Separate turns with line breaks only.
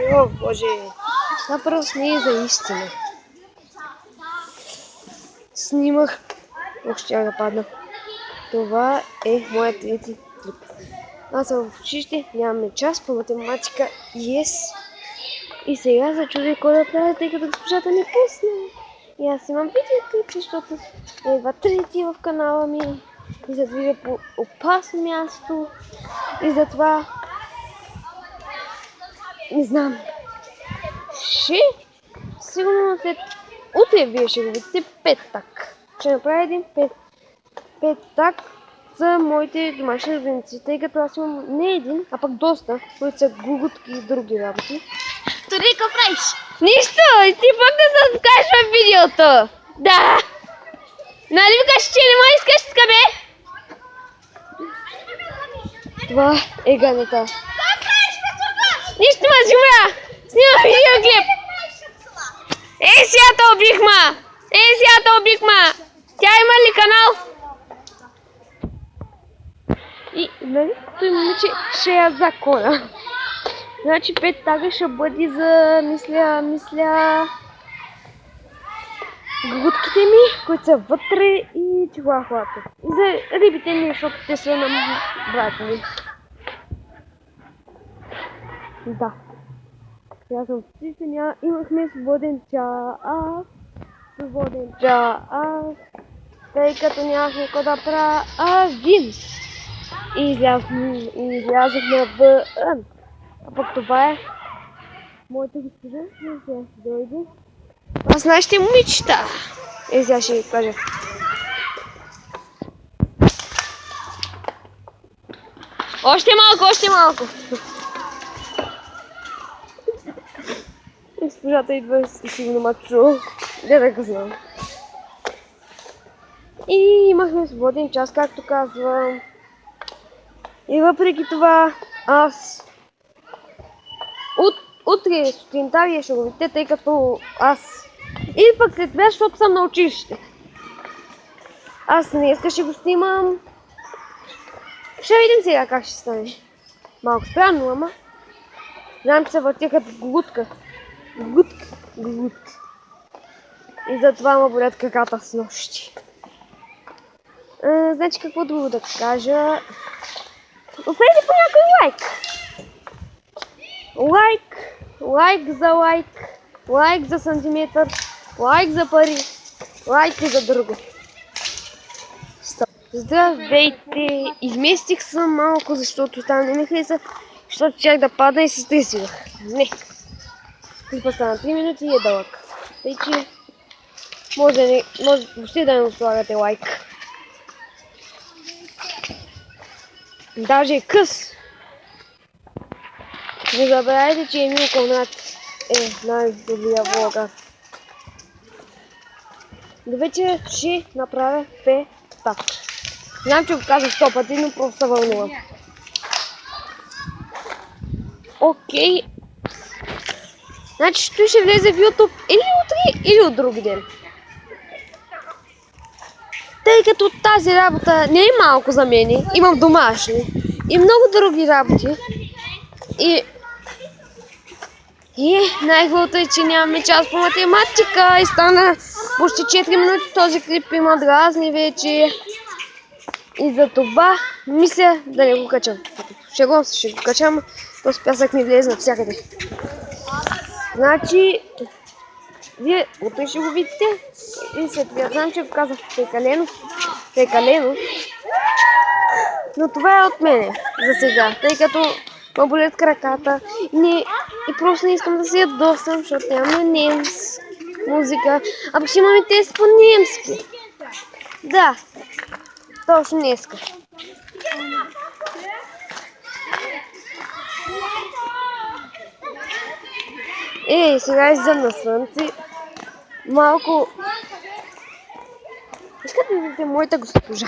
о боже. Напросто не е за истина. Снимах. Ох, ще да падна. Това е моят трети клип. Аз съм в училище, нямаме час по математика. Yes. И сега се чудя какво да правя, тъй като госпожата не пусна. И аз имам видео клип, защото едва трети в канала ми. И се движа по опасно място. И затова не знам. Сигурно след утре вие ще го видите петък. Ще направя един петък за моите домашни любимци, тъй като аз имам не един, а пък доста, които са гугутки и други работи.
Тори, какво правиш?
Нищо! Ти пък да се откажеш в видеото! Да! Нали викаш, че не ме искаш така, бе? Това е ганата. Нищо, ма си умря! Снимам видеоклип! Сега те убихма! Сега те убихма! Тя има ли канал? И, нали, той момиче ще я закона. Значи петъка ще бъде за, мисля, гугутките ми, които са вътре и чихуахуата. И за рибите ми, защото те са на брата ми. Да. Сега съм в Чистеня, имахме свободен час. Тъй като нямахме какво да правим. И излязохме вън. А пък това е моята госпожа, сега ще дойде. Това са нашите момичета. Сега ще ви кажа. Още малко. Госпожата идва и сигурно ма чу. Да го знам. И имахме свободен час, както казвам. И въпреки това, аз утре сутринта вие ще го видите, тъй като аз и пък след това, защото съм на училище. Аз днеска ще го снимам. Ще видим сега как ще стане. Малко странно, ама. Знам, че се въртя като гугутка. Гугутка. И затова ма болят краката с нощи. Значи какво друго да кажа? Оставете по някой лайк за сантиметър, лайк за пари, лайк и за друго. Здравейте! Изместих съм малко, защото там не ми хареса, защото чак да пада и се стресирах. Не. Клипът стана 3 минути и е дълъг. Тъй че може въобще да не слагате лайк. Даже е къс. Не забравяйте, че Емил Конрад е най-добрия влогър. До вечер ще направя петък. Знам, че го казах 100 пъти, но просто се вълнувам. Окей. Значи той ще влезе в YouTube или утре, или от други ден. Тъй като тази работа не е малко за мен, имам домашни и много други работи. И най-хубавото е, че нямаме час по математика и стана почти 4 минути. Този клип има дразни вече. И за това мисля да не го качам. Ще го качам, този пясък ми влезе навсякъде. Значи, вие утре ще го видите и след това знам, че го казах прекалено. Но това е от мене за сега, тъй като ме болят краката и просто не искам да се ядосам, защото нямаме немски музика, а пък ще имаме тест по немски. Да, точно днеска. Сега излизам на слънце. Малко... Искате да видите моята госпожа.